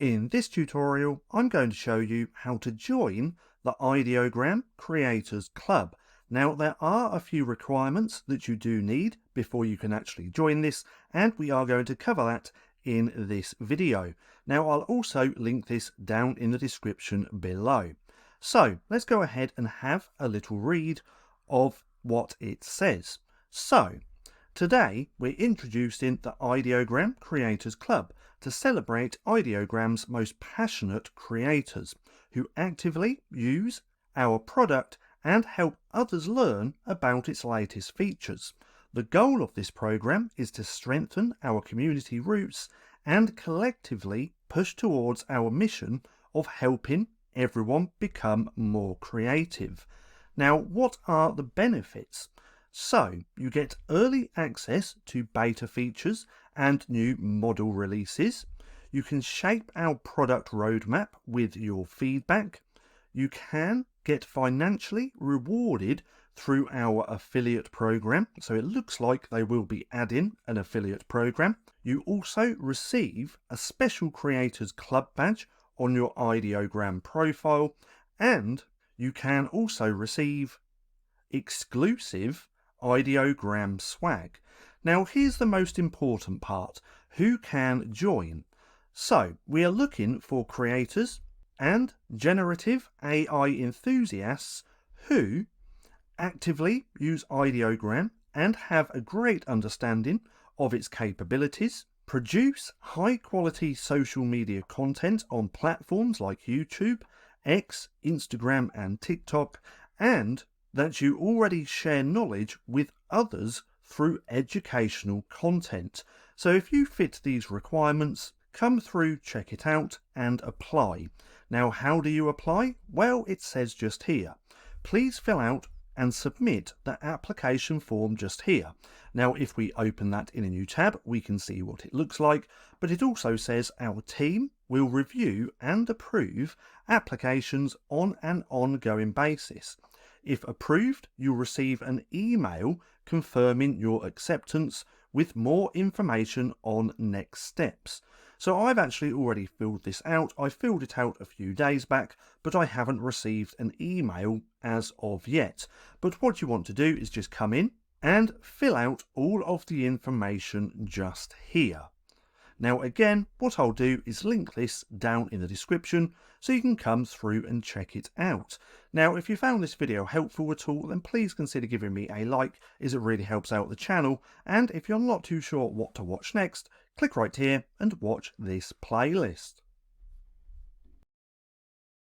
In this tutorial, I'm going to show you how to join the Ideogram Creators Club. Now, there are a few requirements that you do need before you can actually join this, and we are going to cover that in this video. Now, I'll also link this down in the description below. So, let's go ahead and have a little read of what it says. So, today, we're introducing the Ideogram Creators Club to celebrate Ideogram's most passionate creators who actively use our product and help others learn about its latest features. The goal of this program is to strengthen our community roots and collectively push towards our mission of helping everyone become more creative. Now, what are the benefits? So, you get early access to beta features and new model releases. You can shape our product roadmap with your feedback. You can get financially rewarded through our affiliate program. So it looks like they will be adding an affiliate program. You also receive a special Creators Club badge on your Ideogram profile, and you can also receive exclusive Ideogram swag. Now, here's the most important part. Who can join? So, we are looking for creators and generative AI enthusiasts who actively use Ideogram and have a great understanding of its capabilities, produce high-quality social media content on platforms like YouTube, X, Instagram, and TikTok, and that you already share knowledge with others through educational content. So if you fit these requirements, come through, check it out, and apply. Now, how do you apply? Well, it says just here. Please fill out and submit the application form just here. Now, if we open that in a new tab, we can see what it looks like, but it also says our team will review and approve applications on an ongoing basis. If approved, you'll receive an email confirming your acceptance with more information on next steps. So I've actually already filled this out. I filled it out a few days back, but I haven't received an email as of yet. But what you want to do is just come in and fill out all of the information just here. Now again, what I'll do is link this down in the description so you can come through and check it out. Now, if you found this video helpful at all, then please consider giving me a like, as it really helps out the channel. And if you're not too sure what to watch next, click right here and watch this playlist.